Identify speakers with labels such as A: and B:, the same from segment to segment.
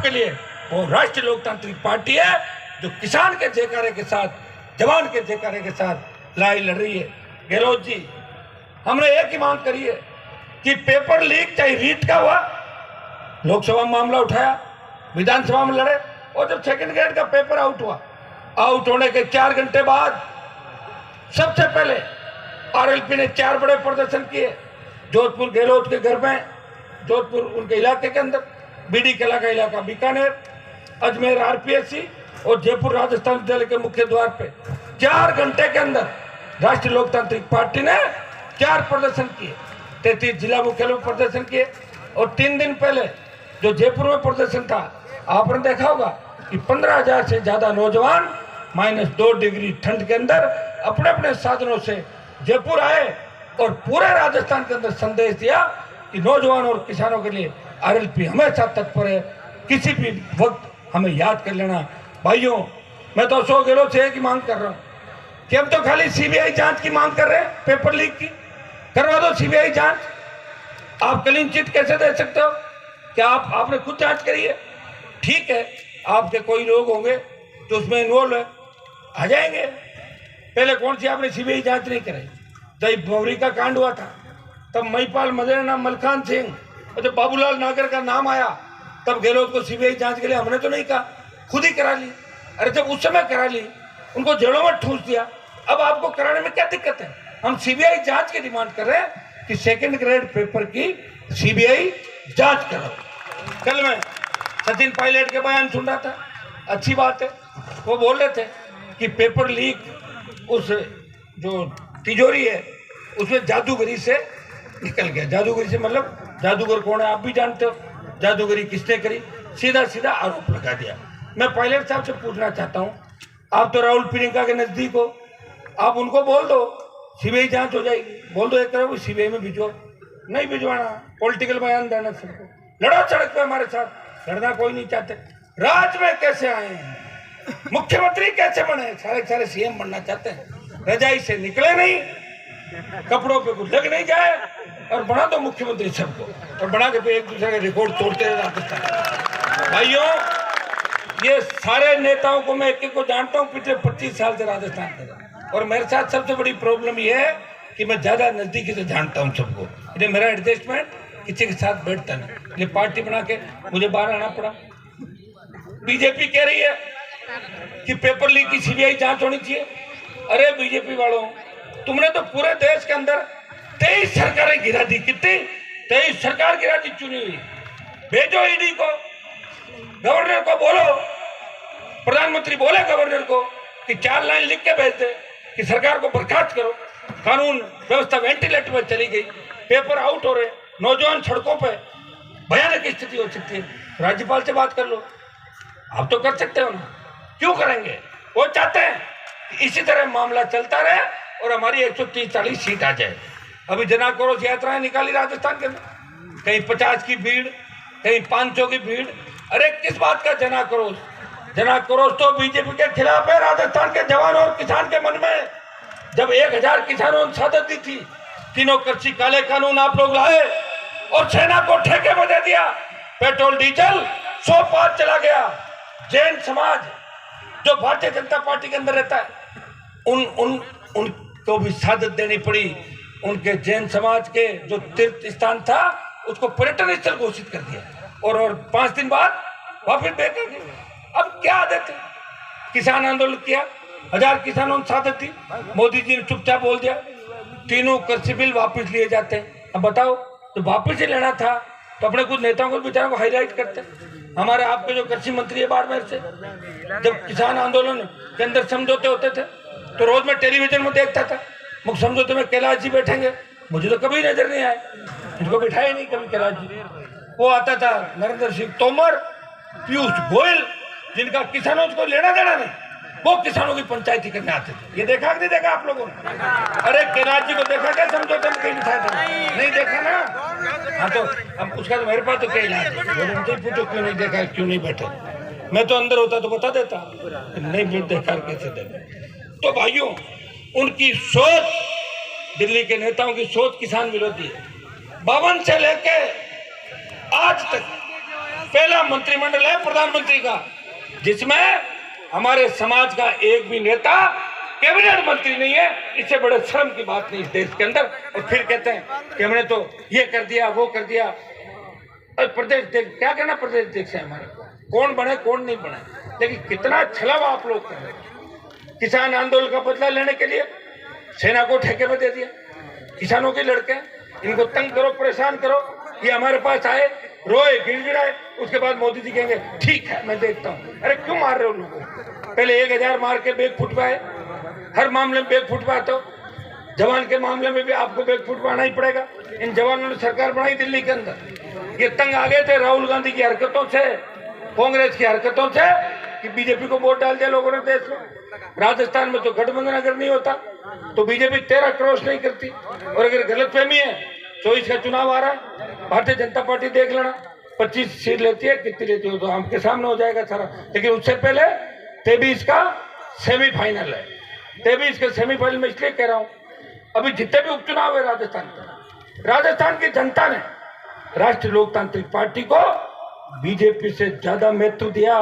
A: के लिए वो राष्ट्रीय लोकतांत्रिक पार्टी है जो किसान के जयकारे के साथ, जवान के जयकारे के साथ लड़ाई लड़ रही है। गहलोत जी, हमने एक ही मांग करी है कि पेपर लीक चाहे रीट का हुआ, लोकसभा में मामला उठाया, विधानसभा में लड़े, और जब सेकंड ग्रेड का पेपर आउट हुआ, आउट होने के 4 घंटे बाद सबसे पहले आरएलपी ने 4 बड़े प्रदर्शन किए। जोधपुर गहलोत के घर में, जोधपुर उनके इलाके के अंदर, बीडी कला का इलाका बीकानेर, अजमेर आरपीएससी और जयपुर राजस्थान विद्यालय के मुख्य द्वार पे 4 घंटे के अंदर राष्ट्रीय लोकतांत्रिक पार्टी ने 4 प्रदर्शन किए। 33 जिला मुख्यालयों में प्रदर्शन किए। और 3 दिन पहले जो जयपुर में प्रदर्शन था, आपने देखा होगा कि 15,000 से ज्यादा नौजवान -2 डिग्री ठंड के अंदर अपने अपने साधनों से जयपुर आए और पूरे राजस्थान के अंदर संदेश दिया कि नौजवान और किसानों के लिए आरएलपी हमेशा तत्पर है, किसी भी वक्त हमें याद कर लेना। भाइयों, मैं तो अशोक गहलोत से एक ही मांग कर रहा हूं कि हम तो खाली सीबीआई जांच की मांग कर रहे हैं, पेपर लीक की करवा दो सीबीआई जांच। आप क्लीन चिट कैसे दे सकते हो? क्या आपने खुद जांच करी है? ठीक है, आपके कोई लोग होंगे जो उसमें इन्वॉल्व है, आ जाएंगे। पहले कौन सी आपने सीबीआई जांच नहीं कराई? जब भवरी का कांड हुआ था तब महिपाल मदेना, मलखान सिंह और जब बाबूलाल नागर का नाम आया तब गहलोत को सीबीआई जांच के लिए हमने तो नहीं कहा, खुद ही करा ली। अरे जब उस समय करा ली, उनको जेलों में ठूस दिया, अब आपको कराने में क्या दिक्कत है? हम सीबीआई जांच की डिमांड कर रहे हैं कि सेकंड ग्रेड पेपर की सीबीआई जांच करो। कल मैं सचिन पायलट के बयान सुन रहा था, अच्छी बात है। वो बोल रहे थे कि पेपर लीक उस जो तिजोरी है उसमें जादूगरी से निकल गया। जादूगरी से मतलब जादूगर कौन है आप भी जानते हो, जादूगरी किसने करी, सीधा सीधा आरोप लगा दिया। मैं पायलट साहब से पूछना चाहता हूं, आप तो राहुल प्रियंका के नजदीक हो, आप उनको बोल दो सीबीआई जांच हो जाएगी, बोल दो एक तरह सीबीआई में भिजो, नहीं भिजवाना, पॉलिटिकल बयान देना सबको, लड़ो सड़क पे हमारे साथ। लड़ना कोई नहीं चाहते। राज में कैसे आए हैं, मुख्यमंत्री कैसे बने, सारे सीएम बनना चाहते हैं, रजाई से निकले नहीं, कपड़ों पे कुछ लग नहीं जाए और बना दो मुख्यमंत्री सबको, और बना के एक दूसरे के रिकॉर्ड तोड़ते हैं राजस्थान। भाइयों, ये सारे नेताओं को मैं एक को जानता हूँ पिछले 25 साल से राजस्थान में, और मेरे साथ सबसे बड़ी प्रॉब्लम ये है कि मैं ज्यादा नजदीकी से जानता हूँ सबको, इसलिए मेरा एडजस्टमेंट किसी के साथ बैठता नहीं, ये पार्टी बना के मुझे बाहर आना पड़ा। बीजेपी कह रही है कि पेपर लीक की सीबीआई जांच होनी चाहिए। अरे बीजेपी वालों, तुमने तो पूरे देश के अंदर 23 सरकारें गिरा दी। कितनी? 23 सरकार गिरा दी, चुनी हुई। भेजो ईडी को, गवर्नर को बोलो, प्रधानमंत्री बोले गवर्नर को कि 4 लाइन लिख के भेज दे कि सरकार को बर्खास्त करो। कानून व्यवस्था वेंटिलेटर में चली गई, पेपर आउट हो रहे, नौजवान सड़कों पे, भयानक स्थिति हो सकती है। राज्यपाल से बात कर लो, आप तो कर सकते हो ना, क्यों करेंगे? वो चाहते हैं कि इसी तरह मामला चलता रहे और हमारी 130-140 सीट आ जाए। अभी जन आक्रोश यात्राएं निकाली राजस्थान के अंदर, कहीं 50 की भीड़, कहीं 500 की भीड़। अरे किस बात का जन आक्रोश? जन आक्रोश तो बीजेपी के खिलाफ है, राजस्थान के जवान और किसान के मन में। जब 1000 किसानों ने शहादत दी थी, तीनों कृषि काले कानून आप लोग लाए और सेना को ठेके में दे दिया, पेट्रोल डीजल 100 चला गया। जैन समाज जो भारतीय जनता पार्टी के अंदर रहता है, उनको भी शहादत देनी पड़ी। उनके जैन समाज के जो तीर्थ स्थान था उसको पर्यटन स्थल घोषित कर दिया, और 5 दिन बाद वापिस बेच दिया। अब क्या आदत है? किसान आंदोलन किया, 1000 किसानों ने शहादत दी, मोदी जी ने चुपचाप बोल दिया, तीनों कृषि बिल वापिस लिए जाते हैं। अब बताओ, तो वापिस ही लेना था तो अपने कुछ नेताओं को बेचारों को हाईलाइट करते। हमारे आपके जो कृषि मंत्री है बाड़मेर से, जब किसान आंदोलन के अंदर समझौते होते थे तो रोज मैं टेलीविजन में देखता था, मुख्य समझौते में कैलाश जी बैठेंगे, मुझे तो कभी नजर नहीं आए, इनको बिठाया नहीं कभी कैलाश जी। वो आता था नरेंद्र सिंह तोमर, पीयूष गोयल, जिनका किसानों को लेना देना नहीं, वो किसानों की पंचायती करने आते थे। ये देखा कि नहीं देखा आप लोगों ने? अरे कैलाश जी को देखा क्या समझौते में? कहीं बिठाया था? नहीं देखा ना? हाँ, तो अब उसका तो मेरे पास तो कहीं नहीं पूछो क्यों नहीं देखा, क्यों नहीं बैठे। मैं तो अंदर होता तो बता देता, नहीं देखा कैसे देना। तो भाइयों, उनकी सोच, दिल्ली के नेताओं की सोच किसान विरोधी है। 52 से लेके आज तक पहला मंत्रिमंडल है प्रधानमंत्री का जिसमें हमारे समाज का एक भी नेता कैबिनेट मंत्री नहीं है। इससे बड़े शर्म की बात नहीं इस देश के अंदर। और फिर कहते हैं कि हमने तो ये कर दिया वो कर दिया। और प्रदेश क्या कहना, प्रदेश अध्यक्ष है हमारे, कौन बने कौन नहीं बने, लेकिन कितना छलावा आप लोग कर रहे हैं। किसान आंदोलन का बदला लेने के लिए सेना को ठेके में दे दिया। किसानों के लड़के इनको तंग करो परेशान करो, ये हमारे पास आए रोए गिड़गिड़ाए, उसके बाद मोदी जी कहेंगे ठीक है मैं देखता हूँ। अरे क्यों मार रहे हो लोगों को? पहले 1000 मार के बेग फुटवाए, हर मामले में बेग फुटवाते हो। जवान के मामले में भी आपको बेग फुटवाना ही पड़ेगा। इन जवानों ने सरकार बनाई दिल्ली के अंदर, ये तंग आ गए थे राहुल गांधी की हरकतों से, कांग्रेस की हरकतों से कि बीजेपी को वोट डाल दिया लोगों ने देश में। राजस्थान में तो गठबंधन अगर नहीं होता तो बीजेपी 13 क्रॉस नहीं करती। और अगर गलतफहमी है 24 का चुनाव आ रहा है, भारतीय जनता पार्टी देख लेना 25 सीट लेती है, कितनी लेती हो तो आपके सामने हो जाएगा सारा। लेकिन उससे पहले 23 का सेमीफाइनल है। 23 के सेमीफाइनल में इसलिए कह रहा हूं, अभी जितने भी उपचुनाव है राजस्थान की जनता ने राष्ट्रीय लोकतांत्रिक पार्टी को बीजेपी से ज्यादा महत्व दिया।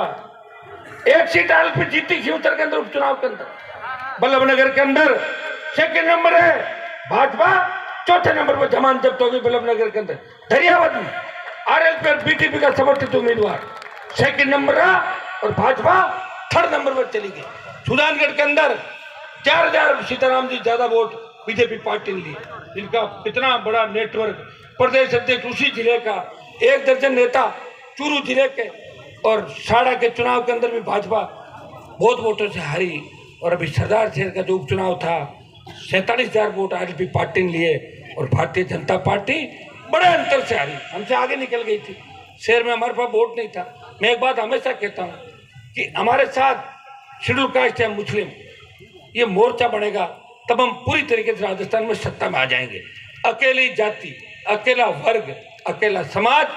A: एक सीट आलपी जीती थी उत्तर के अंदर उपचुनाव के अंदर, बल्लभनगर के अंदर सेकंड नंबर है भाजपा, चौथे नंबर पर जमानत जब्त होगी बल्लभनगर के अंदर। दरियावत में आरएलपी और बीटीपी का समर्थित उम्मीदवार सेकंड नंबर रहा और भाजपा थर्ड नंबर पर चली गई। सुजानगढ़ के अंदर 4000 सीताराम जी ज्यादा वोट बीजेपी पार्टी ने लिए। इनका कितना बड़ा नेटवर्क, प्रदेश अध्यक्ष उसी जिले का, 1 दर्जन नेता चूरू जिले के, और साड़ा के चुनाव के अंदर भी भाजपा बहुत वोटों से हारी। और अभी सरदार शहर का जो उपचुनाव था 47,000 वोट आरएलपी पार्टी ने लिए और भारतीय जनता पार्टी बड़े अंतर से हारी, हमसे आगे निकल गई थी। शहर में हमारे पास वोट नहीं था। मैं एक बात हमेशा कहता हूँ कि हमारे साथ शेड्यूल कास्ट या मुस्लिम ये मोर्चा बनेगा तब हम पूरी तरीके से राजस्थान में सत्ता में आ जाएंगे। अकेली जाति, अकेला वर्ग, अकेला समाज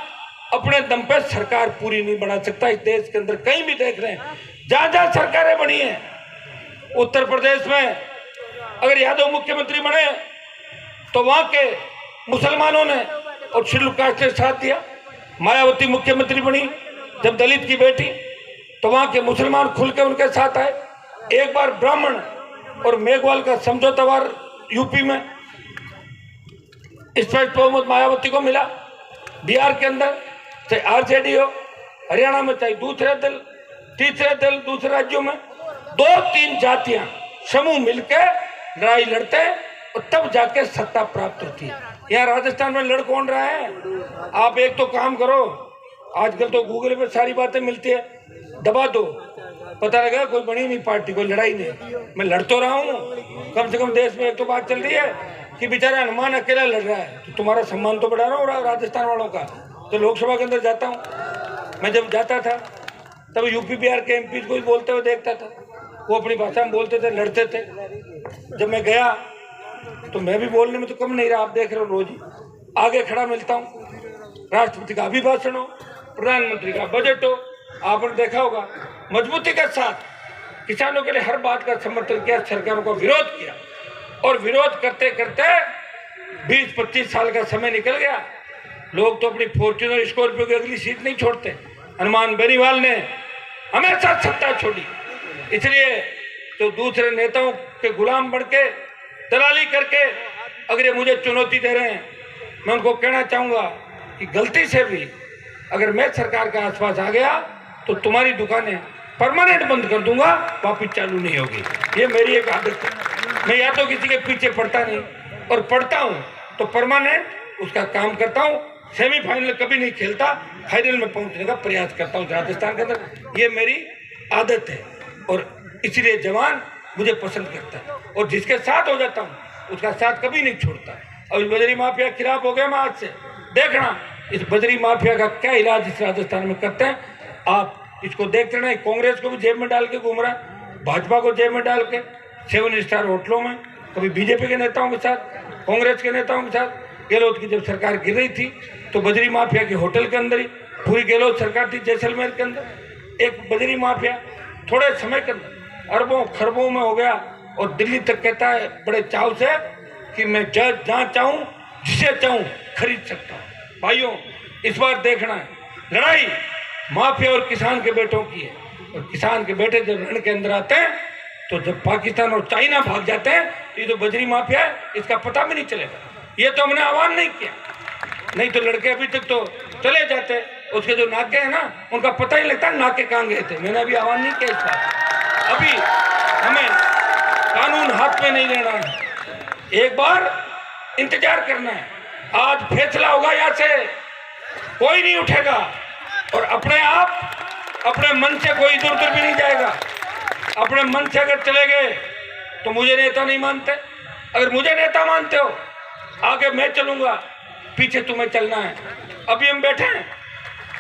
A: अपने दम पे सरकार पूरी नहीं बना सकता। इस देश के अंदर कहीं भी देख रहे हैं जहां जहां सरकारें बनी हैं, उत्तर प्रदेश में अगर यादव मुख्यमंत्री बने तो वहां के मुसलमानों ने और शेड्यूल कास्ट ने साथ दिया। मायावती मुख्यमंत्री बनी जब दलित की बेटी, तो वहां के मुसलमान खुल के उनके साथ आए। एक बार ब्राह्मण और मेघवाल का समझौता वार यूपी में स्पष्ट बहुमत मायावती को मिला। बिहार के अंदर चाहे आरजेडी हो, हरियाणा में चाहे दूसरे दल, तीसरे दल दूसरे राज्यों में 2-3 जातियां समूह मिलकर लड़ाई लड़ते हैं और तब जाके सत्ता प्राप्त होती है। यहाँ राजस्थान में लड़ कौन रहा है? आप एक तो काम करो, आजकल तो गूगल पे सारी बातें मिलती है, दबा दो, पता लगा कोई बनी नहीं पार्टी, कोई लड़ाई नहीं। मैं लड़ तो रहा हूँ, कम से कम देश में एक तो बात चल रही है कि बेचारा हनुमान अकेला लड़ रहा है, तो तुम्हारा सम्मान तो बढ़ा रहा हूँ राजस्थान वालों का। तो लोकसभा के अंदर जाता हूँ, मैं जब जाता था तब यूपी बिहार के एमपी को बोलते हुए देखता था, वो अपनी भाषा में बोलते थे, लड़ते थे। जब मैं गया तो मैं भी बोलने में तो कम नहीं रहा, आप देख रहे हो रोज ही आगे खड़ा मिलता हूँ। राष्ट्रपति का अभिभाषण हो, प्रधानमंत्री का बजट हो, आपने देखा होगा मजबूती के साथ किसानों के लिए हर बात का समर्थन किया, सरकारों का विरोध किया। और विरोध करते करते 20-25 साल का समय निकल गया। लोग तो अपनी फॉर्च्यूनर स्कॉर्पियो की अगली सीट नहीं छोड़ते। हनुमान बेनीवाल ने हमेशा सत्ता छोड़ी, इसलिए तो दूसरे नेताओं के गुलाम बन के दलाली करके अगर ये मुझे चुनौती दे रहे हैं, मैं उनको कहना चाहूँगा कि गलती से भी अगर मैं सरकार के आसपास आ गया तो तुम्हारी दुकानें परमानेंट बंद कर दूंगा, वापिस चालू नहीं होगी। ये मेरी एक आदत है। मैं या तो किसी के पीछे पड़ता नहीं, और पड़ता हूँ तो परमानेंट उसका काम करता हूँ। सेमीफाइनल कभी नहीं खेलता, फाइनल में पहुंचने का प्रयास करता हूँ राजस्थान के अंदर। ये मेरी आदत है और इसलिए जवान मुझे पसंद करता है, और जिसके साथ हो जाता हूँ उसका साथ कभी नहीं छोड़ता। और बजरी माफिया के खिलाफ हो गया मैं आज से, देखना इस बजरी माफिया का क्या इलाज इस राजस्थान में करते हैं। आप इसको देखते रहे, कांग्रेस को भी जेब में डाल के घूम रहा है, भाजपा को जेब में डाल के 7 स्टार होटलों में, कभी बीजेपी के नेताओं के साथ, कांग्रेस के नेताओं के साथ। गहलोत की जब सरकार गिर रही थी तो बजरी माफिया के होटल के अंदर ही पूरी गहलोत सरकार थी, जैसलमेर के अंदर एक बजरी माफिया थोड़े समय के अंदर अरबों खरबों में हो गया, और दिल्ली तक कहता है बड़े चाव से कि मैं जहाँ चाहूँ जिसे चाहूँ खरीद सकता हूँ। भाइयों, इस बार देखना है लड़ाई माफिया और किसान के बेटों की है। और किसान के बेटे जब रण के अंदर आते हैं तो जब पाकिस्तान और चाइना भाग जाते हैं तो ये तो बजरी माफिया है, इसका पता भी नहीं चलेगा। ये तो हमने आह्वान नहीं किया, नहीं तो लड़के अभी तक तो चले जाते, उसके जो नाके हैं ना उनका पता ही लगता है नाके कहाँ गए थे। मैंने अभी आह्वान नहीं किया इसका। अभी हमें कानून हाथ में नहीं लेना है, एक बार इंतजार करना है। आज फैसला होगा, यहाँ से कोई नहीं उठेगा और अपने आप अपने मन से कोई इधर उधर भी नहीं जाएगा। अपने मन से अगर चले गए तो मुझे नेता नहीं मानते, अगर मुझे नेता मानते हो आगे मैं चलूंगा, पीछे तुम्हें चलना है। अभी हम बैठे हैं,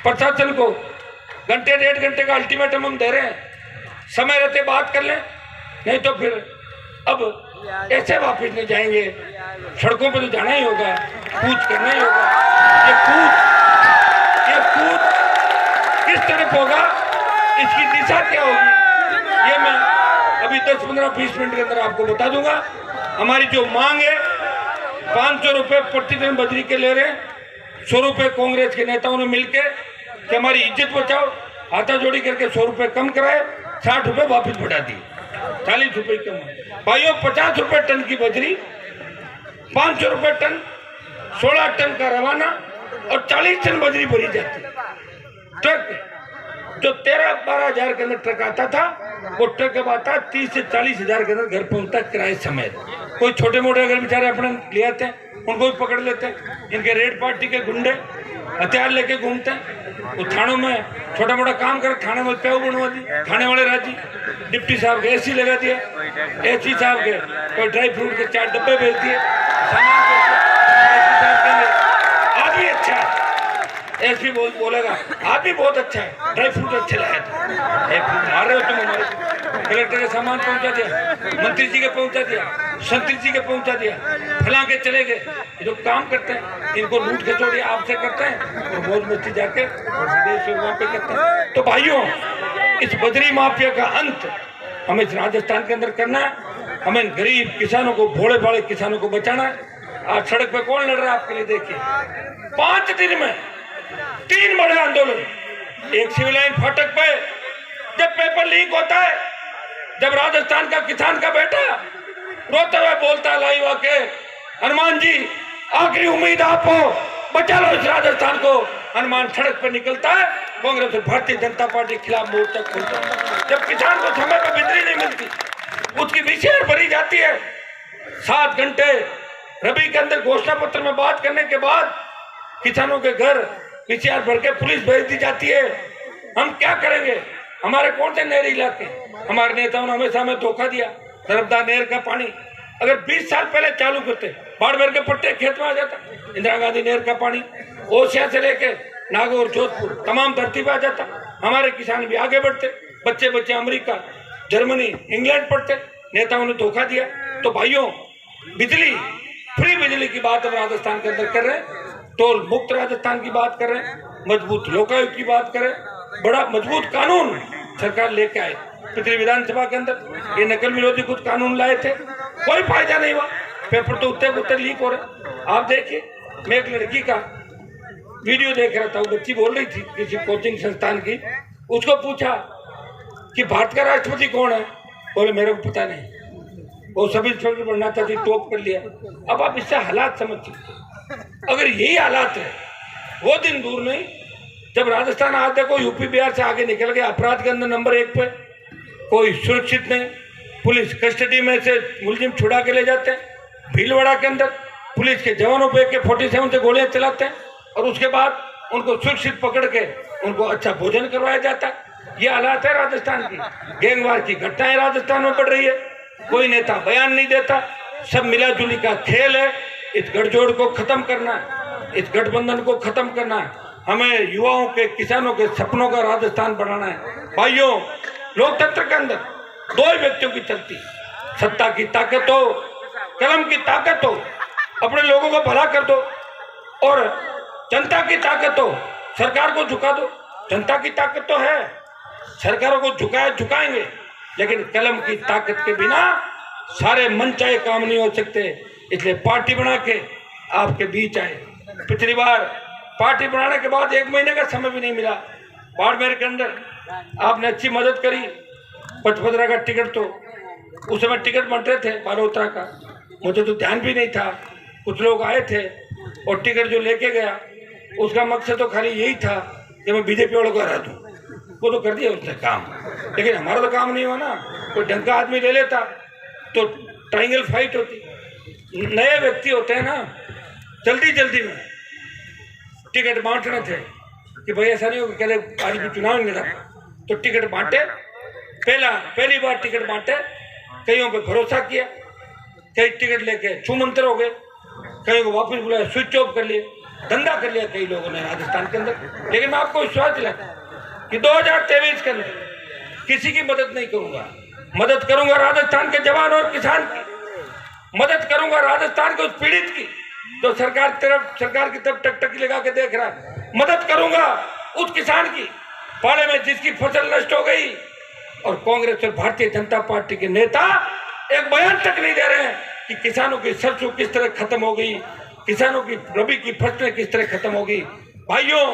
A: प्रशासन को घंटे 1.5 घंटे का अल्टीमेटम हम दे रहे हैं, समय रहते बात कर लें, नहीं तो फिर अब ऐसे वापस नहीं जाएंगे। सड़कों पर तो जाना ही होगा, कूच करना ही होगा। ये कूच किस तरफ होगा, इसकी दिशा क्या होगी, ये मैं अभी 10, 15, 20 मिनट के अंदर आपको बता दूंगा। हमारी जो मांग है 500 रुपये प्रतिदिन बजरी के ले रहे हैं, 100 रुपये कांग्रेस के नेताओं ने मिलकर कि हमारी इज्जत बचाओ, हाथाजोड़ी करके 100 रुपये कम कराए, 60 रुपये वापस बढ़ा दिए, 40 रुपये कम। भाइयों 50 रुपये टन की बजरी, 500 रुपये टन, 16 टन का रवाना और 40 टन बजरी भरी जाती है। ट्रक जो 13-12 हजार के अंदर ट्रक आता था, वो ट्रक अब आता 30 से 40 हजार के अंदर घर पहुंचता किराए समेत। कोई छोटे मोटे अगर बेचारे अपने ले आते हैं उनको भी पकड़ लेते हैं। इनके रेड पार्टी के गुंडे हथियार लेके घूमते हैं, वो थानों में छोटा मोटा काम करे, थाने में प्याऊ बनवा दी, थाने वाले राजी, डिप्टी साहब के एसी लगा दिया, एसी साहब के कोई ड्राई फ्रूट के 4 डब्बे भेज दिए, सामान आदमी अच्छा है, एसपी बोलेगा आदमी बहुत अच्छा है, ड्राई फ्रूट अच्छे लाए थे, मार रहे हो तुम हमारे। कलेक्टर के सामान पहुंचा दिया, मंत्री जी के पहुंचा दिया, संतरी जी के पहुंचा दिया, फला के चले गए। ये जो काम करते हैं इनको लूट खचोड़ी आपसे करते हैं और मौज मस्ती जाके विदेश वहाँ पे करते हैं। तो भाइयों इस बजरी माफिया का अंत हमें इस राजस्थान के अंदर करना है। हमें गरीब किसानों को, भोले भाले किसानों को बचाना है। आज सड़क पे कौन लड़ रहा है आपके लिए, देखिए 5 दिन में 3 बड़े आंदोलन। एक सिविल लाइन फाटक पे जब पेपर लीक होता है, जब राजस्थान का किसान का बेटा रोते हुए बोलता है लाइव आके, हनुमान जी आखिरी उम्मीद आप हो, बचा लो इस राजस्थान को। हनुमान सड़क पर निकलता है, कांग्रेस और भारतीय जनता पार्टी के खिलाफ मोर्चा खोलता है। जब किसान को समय पर बिजली नहीं मिलती, उसकी विशेष भरी जाती है, 7 घंटे रबी के अंदर घोषणा पत्र में बात करने के बाद किसानों के घर पीसीआर भर के पुलिस भेज दी जाती है। हम क्या करेंगे, हमारे कौन से नहरी इलाके, हमारे नेताओं ने हमेशा हमें धोखा दिया। नर्मदा नहर का पानी अगर 20 साल पहले चालू करते, बाड़मेर के पट्टे खेत में आ जाता। इंदिरा गांधी नहर का पानी ओसिया से लेके नागौर, जोधपुर तमाम धरती पर आ जाता। हमारे किसान भी आगे बढ़ते, बच्चे बच्चे अमेरिका, जर्मनी, इंग्लैंड पढ़ते। नेताओं ने धोखा दिया। तो भाइयों बिजली, फ्री बिजली की बात हम राजस्थान के अंदर कर रहे हैं, टोल मुक्त राजस्थान की बात कर रहे हैं, मजबूत लोकायुक्त की बात करें, बड़ा मजबूत कानून सरकार लेके आए। पिछली विधानसभा के अंदर ये नकल विरोधी कुछ कानून लाए थे, कोई फायदा नहीं हुआ, पेपर तो उत्तर लीक हो रहे। आप देखिए, मैं एक लड़की का वीडियो देख रहा था, वो बच्ची बोल रही थी किसी कोचिंग संस्थान की, उसको पूछा कि भारत का राष्ट्रपति कौन है, बोले मेरे को पता नहीं। वो सब इंस्पेक्टर बनना चाहती, टॉप कर लिया। अब आप इससे हालात समझ सकते। अगर यही हालात है, वो दिन दूर नहीं जब राजस्थान आज देखो यूपी बिहार से आगे निकल गया, अपराध के अंदर नंबर 1 पे, कोई सुरक्षित नहीं, पुलिस कस्टडी में से मुलजिम छुड़ा के ले जाते हैं, भीलवाड़ा के अंदर पुलिस के जवानों पे AK-47 से गोलियां चलाते हैं और उसके बाद उनको सुरक्षित पकड़ के उनको अच्छा भोजन करवाया जाता है। ये हालात है राजस्थान की। गैंगवार की घटनाएं राजस्थान में बढ़ रही है, कोई नेता बयान नहीं देता, सब मिलाजुली का खेल है। इस गठजोड़ को खत्म करना है, इस गठबंधन को खत्म करना है। हमें युवाओं के, किसानों के सपनों का राजस्थान बनाना है। भाइयों लोकतंत्र के अंदर 2 ही व्यक्तियों की चलती, सत्ता की ताकत हो, कलम की ताकत हो, अपने लोगों को भला कर दो, और जनता की ताकत हो, सरकार को झुका दो। जनता की ताकत तो है, सरकारों को झुकाएंगे, लेकिन कलम की ताकत के बिना सारे मनचाहे काम नहीं हो सकते। इसलिए पार्टी बना के आपके बीच आए। पिछली बार पार्टी बनाने के बाद 1 महीने का समय भी नहीं मिला बाड़मेर के अंदर आपने अच्छी मदद करी। पचपदरा का टिकट तो उस समय टिकट बंट रहे थे बालोतरा का, मुझे तो ध्यान भी नहीं था। कुछ लोग आए थे और टिकट जो लेके गया उसका मकसद तो खाली यही था कि मैं बीजेपी वालों को हरा दूँ। वो तो कर दिया उसने काम, लेकिन हमारा तो काम नहीं हुआ ना। कोई ढंग का आदमी ले लेता तो ट्रायंगल फाइट होती। नए व्यक्ति होते हैं ना, जल्दी जल्दी में टिकट बांटने थे कि भाई ऐसा नहीं हो कि आज भी चुनाव नहीं लड़ा, तो टिकट बांटे। पहली बार टिकट बांटे, कईयों पे भरोसा किया, कई टिकट लेके छूमंतर हो गए, कईयों को वापस बुलाया, स्विच ऑफ कर लिए, धंधा कर लिया कई लोगों ने राजस्थान के अंदर। लेकिन मैं आपको विश्वास दिलाता कि 2023 के अंदर किसी की मदद नहीं करूंगा। मदद करूंगा राजस्थान के जवान और किसान की, मदद करूंगा राजस्थान के उस पीड़ित की जो सरकार की तरफ टकटकी लगा के देख रहा है। मदद करूंगा उस किसान की पाले में जिसकी फसल नष्ट हो गई, और कांग्रेस और भारतीय जनता पार्टी के नेता एक बयान तक नहीं दे रहे हैं कि किसानों की सरसों किस तरह खत्म हो गई, किसानों की रबी की फसलें किस तरह खत्म हो गई। भाइयों,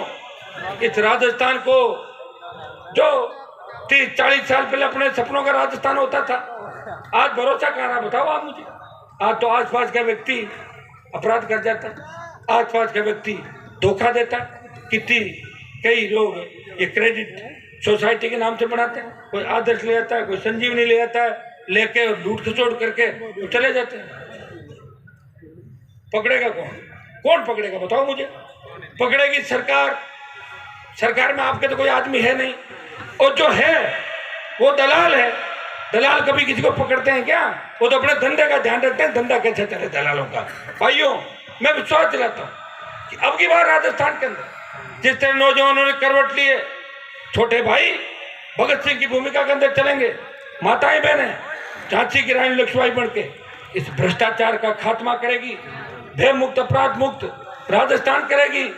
A: इस राजस्थान को जो 30-40 साल पहले अपने सपनों का राजस्थान होता था, आज भरोसा कहाँ रहा बताओ आप मुझे। आज तो आसपास का व्यक्ति अपराध कर जाता, आसपास का व्यक्ति धोखा देता। कितनी कई लोग ये क्रेडिट सोसाइटी के नाम से बनाते हैं, कोई आदर्श ले आता है, कोई संजीवनी ले आता है, लेके लूट खसोड़ करके तो चले जाते हैं। पकड़ेगा कौन पकड़ेगा बताओ मुझे। पकड़ेगी सरकार। सरकार में आपके तो कोई आदमी है नहीं, और जो है वो दलाल है। दलाल कभी किसी को पकड़ते हैं क्या? वो तो अपने धंधे का ध्यान रखते हैं, धंधा कैसे चले दलालों का। भाइयों, मैं विश्वास दिलाता हूँ कि अब की बार राजस्थान के अंदर जिस तरह नौजवानों ने करवट लिए, छोटे भाई भगत सिंह की भूमिका के अंदर चलेंगे, माताएं बहनें झांसी की रानी लक्ष्मीबाई बन के इस भ्रष्टाचार का खात्मा करेगी, भय मुक्त अपराध मुक्त राजस्थान करेगी,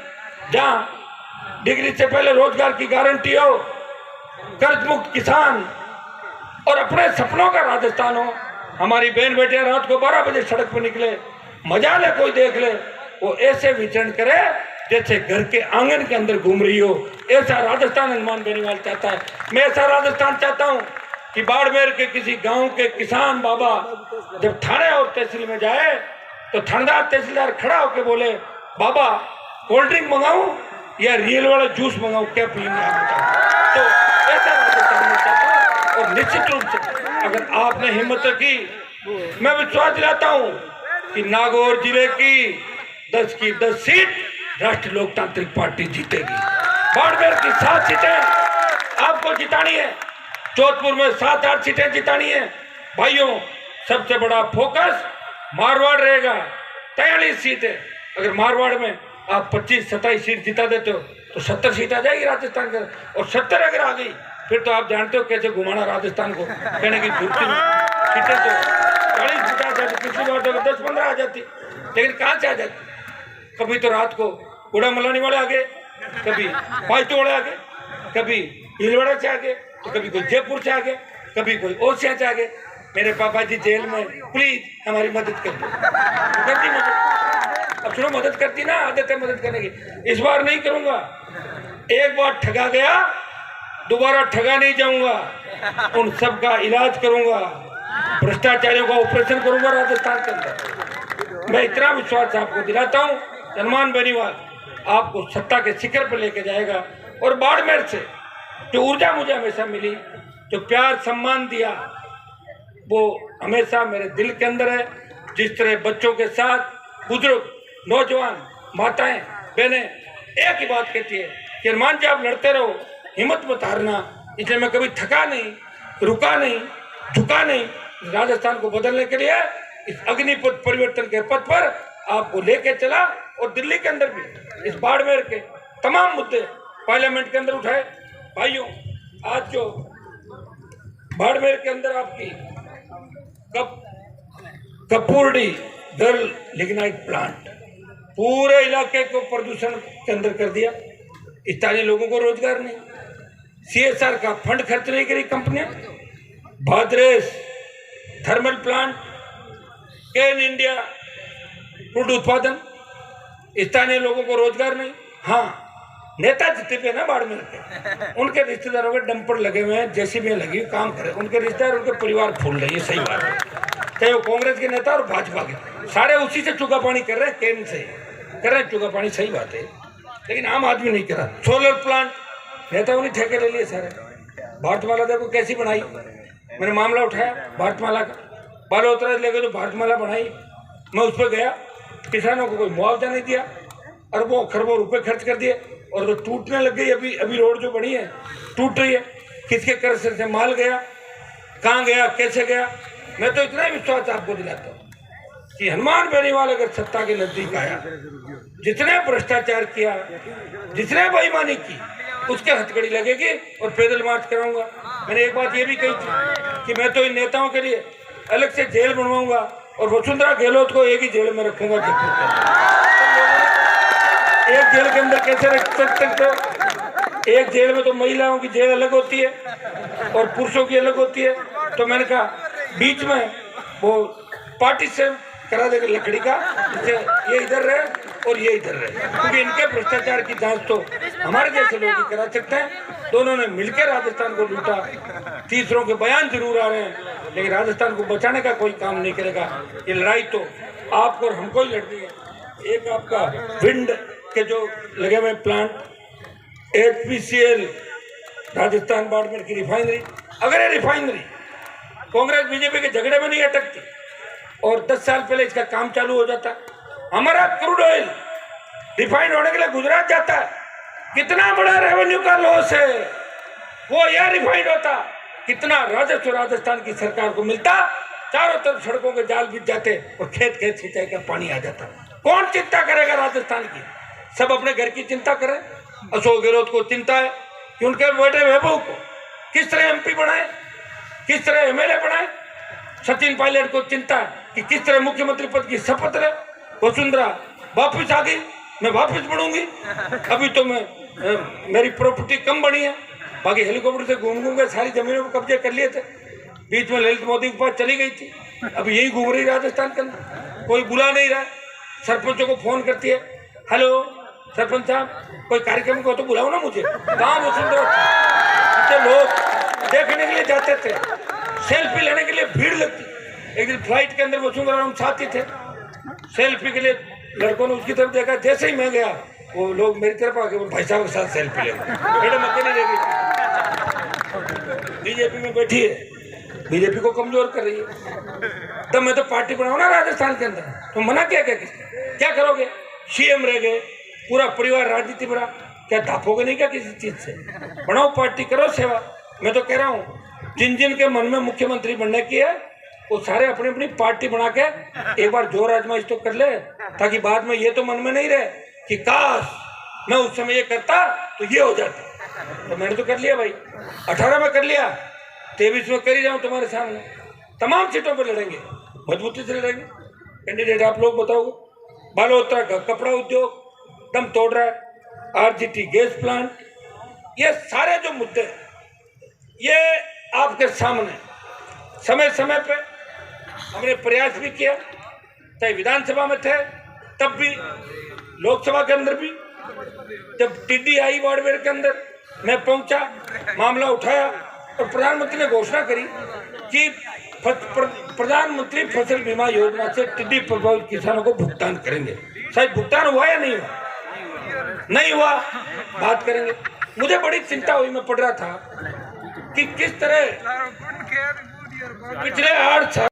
A: जहां डिग्री से पहले रोजगार की गारंटी हो, कर्ज मुक्त किसान और अपने सपनों का राजस्थान हो। हमारी बहन बेटियां रात को 12 बजे सड़क पर निकले, मजा ले, कोई देख ले, वो ऐसे विचरण करे जैसे घर के आंगन के अंदर घूम रही हो। ऐसा राजस्थान हनुमान बेनीवाल चाहता है। मैं ऐसा राजस्थान चाहता हूं कि बाड़मेर के किसी गांव के किसान बाबा जब थाने और तहसील में जाए तो थानेदार तहसीलदार खड़ा होकर बोले, बाबा कोल्ड ड्रिंक मंगाऊं या रियल वाला जूस मंगाऊं, क्या पीएंगे आप बताओ। तो ऐसा राजस्थान में चाहता हूं। और निश्चित रूप से अगर आपने हिम्मत रखी, मैं विश्वास दिलाता हूं कि नागौर जिले की 10 की 10 सीट राष्ट्रीय लोकतांत्रिक पार्टी जीतेगी। बाड़मेर की 7 सीटें आपको जितानी है, जोधपुर में 7-8 सीटें जितानी है। भाइयों, सबसे बड़ा फोकस मारवाड़ रहेगा, 43 सीटें। अगर मारवाड़ में आप 25-27 सीट जिता देते हो तो 70 सीट आ जाएगी राजस्थान के, और 70 अगर आ गई फिर तो आप जानते हो कैसे घुमाना राजस्थान को। कहने की धूप सीटें तो 40 सीट आ जाती, पिछली बार तो 10-15 आ जाती, लेकिन कहाँ से आ जाती। कभी तो रात को गुड़ा मलानी वाले आ गए, कभी पाइटो वाले आ गए, कभी भीलवाड़ा से आ गए, तो कभी कोई जयपुर से आ गए, कभी कोई ओसिया से आ गए। मेरे पापा जी जेल में, प्लीज हमारी मदद कर दो। करती मदद, अब सुनो, मदद करती ना, आदत है मदद करने की। इस बार नहीं करूंगा, एक बार ठगा गया दोबारा ठगा नहीं जाऊंगा। उन सब का इलाज करूंगा, भ्रष्टाचारियों का ऑपरेशन करूंगा राजस्थान के अंदर। मैं इतना विश्वास आपको दिलाता हूं, हनुमान बेनीवाल आपको सत्ता के शिखर पर लेके जाएगा। और बाड़मेर से जो ऊर्जा मुझे हमेशा मिली, जो प्यार सम्मान दिया, वो हमेशा मेरे दिल के अंदर है। जिस तरह बच्चों के साथ बुजुर्ग, नौजवान, माताएं, बहनें एक ही बात कहती है कि हनुमान जी आप लड़ते रहो, हिम्मत मत हारना। इसलिए मैं कभी थका नहीं, रुका नहीं, झुका नहीं। राजस्थान को बदलने के लिए इस अग्निपथ परिवर्तन के पथ पर आपको लेके चला, और दिल्ली के अंदर भी इस बाड़मेर के तमाम मुद्दे पार्लियामेंट के अंदर उठाए। भाइयों, आज जो बाड़मेर के अंदर आपकी कपूरडी गर्ल लिग्नाइट प्लांट पूरे इलाके को प्रदूषण के अंदर कर दिया। स्थानीय लोगों को रोजगार नहीं, CSR का फंड खर्च नहीं करी कंपनियां। भाद्रेस थर्मल प्लांट, केन इंडिया फूड उत्पादन, स्थानीय लोगों को रोजगार नहीं। हाँ, नेता जितने पे ना बाड़मेर के, उनके रिश्तेदारों के डंपर लगे हुए हैं, जेसीबी लगी हुई काम करे, उनके रिश्तेदार उनके परिवार फूल रहे, ये सही बात है। चाहे वो कांग्रेस के नेता और भाजपा के, सारे उसी से चुका पानी कर रहे हैं, केंद्र से कर रहे हैं चुका पानी, सही बात है। लेकिन आम आदमी नहीं करा। सोलर प्लांट नेताओं ने ठेके ले लिए सारे। भारतमाला देखो कैसी बनाई, मैंने मामला उठाया भारतमाला का, बालोतरा लेके जो भारतमाला बनाई, मैं उस पर गया, किसानों को कोई मुआवजा नहीं दिया, अरबों खरबों रुपए खर्च कर दिए, और तो टूटने लग गई। अभी रोड जो बनी है टूट रही है, किसके कर्ज से माल गया, कहाँ गया, कैसे गया। मैं तो इतना ही विश्वास आपको दिलाता हूँ कि हनुमान बेनीवाल अगर सत्ता के नजदीक आया, जितने भ्रष्टाचार किया, जितने बेईमानी की, उसके हथकड़ी लगेगी और पैदल मार्च कराऊंगा। मैंने एक बात ये भी कही थी कि मैं तो इन नेताओं के लिए अलग से जेल बनवाऊंगा और वसुंधरा गहलोत को एक ही जेल में रखूंगा। एक जेल के अंदर कैसे रख सकते हो? एक जेल में तो महिलाओं की जेल अलग होती है और पुरुषों की अलग होती है। तो मैंने कहा बीच में वो पार्टी से करा देगा लकड़ी का, जिससे ये इधर रहे और ये इधर रहे, क्योंकि इनके भ्रष्टाचार की जांच तो हमारे जैसे लोग ही करा सकते हैं। दोनों ने मिलकर राजस्थान को लूटा। तीसरों के बयान जरूर आ रहे हैं, लेकिन राजस्थान को बचाने का कोई काम नहीं करेगा। ये लड़ाई तो आपको और हमको ही लड़नी है। एक आपका विंड के जो लगे हुए प्लांट, HPCL राजस्थान बाड़मेर की रिफाइनरी, अगर ये रिफाइनरी कांग्रेस बीजेपी के झगड़े में नहीं अटकती और 10 साल पहले इसका काम चालू हो जाता, हमारा क्रूड ऑयल रिफाइंड होने के लिए गुजरात जाता है, कितना बड़ा रेवेन्यू का लॉस है। वो यह रिफाइंड होता, कितना राजस्व राजस्थान की सरकार को मिलता, चारों तरफ सड़कों के जाल बिछ जाते और खेत खेत सिंचाई का पानी आ जाता। कौन चिंता करेगा राजस्थान की? सब अपने घर की चिंता करें। अशोक गहलोत को चिंता है कि उनके बेटे वैभव को किस तरह MP बनाए, किस तरह MLA बनाए। सचिन पायलट को चिंता है कि किस तरह मुख्यमंत्री पद की शपथ ले। वसुंधरा वापस आ गई, मैं वापस बढ़ूंगी। अभी तो मेरी प्रॉपर्टी कम बनी है, बाकी हेलीकॉप्टर से घूम के सारी जमीनों को कब्जे कर लिए थे। बीच में ललित मोदी के पास चली गई थी, अभी यही घूम रही राजस्थान के अंदर, कोई बुला नहीं रहा। सरपंचों को फोन करती है, हेलो सरपंच साहब कोई कार्यक्रम को तो बुलाओ ना मुझे। कहाँ वसुंधरा, लोग देखने के लिए जाते थे, सेल्फी लेने के लिए भीड़ लगती। एक दिन फ्लाइट के अंदर वसुंधरा हम साथी थे, सेल्फी के लिए लड़कों ने उसकी तरफ देखा, जैसे ही मैं गया वो लोग मेरी तरफ आके भाई साहब के साथ सेल्फी ले गए। मैडम अकेली ले गई। बीजेपी में बैठी है, बीजेपी को कमजोर कर रही है। तब मैं तो पार्टी बनाऊँ ना राजस्थान के अंदर, तो मना क्या क्या करोगे? CM रह गए, पूरा परिवार राजनीति बना, क्या धापोगे नहीं क्या किसी चीज से? बनाओ पार्टी, करो सेवा। मैं तो कह रहा हूँ जिन जिन के मन में मुख्यमंत्री बनने की है वो सारे अपनी अपनी पार्टी बना के एक बार जोर आजमाइश तो कर ले, ताकि बाद में ये तो मन में नहीं रहे कि काश मैं उस समय ये करता तो ये हो जाता। तो मैंने तो कर लिया भाई, 18 में कर लिया, 23 में कर ही जाऊँ तुम्हारे सामने। तमाम सीटों पर लड़ेंगे, मजबूती से लड़ेंगे। कैंडिडेट आप लोग बताओगे। बालोतरा का कपड़ा उद्योग दम तोड़ रहा है, RGT गैस प्लांट, ये सारे जो मुद्दे ये आपके सामने समय समय पे हमने प्रयास भी किया, चाहे विधानसभा में थे तब भी, लोकसभा के अंदर भी। जब टिड्डी आई बाड़मेर के अंदर मैं पहुंचा, मामला उठाया और प्रधानमंत्री ने घोषणा करी कि प्रधानमंत्री फसल बीमा योजना से टिड्डी प्रभावित किसानों को भुगतान करेंगे। शायद भुगतान हुआ या नहीं हुआ? नहीं हुआ, बात करेंगे। मुझे बड़ी चिंता हुई, मैं पढ़ रहा था कि किस तरह पिछले 8 साल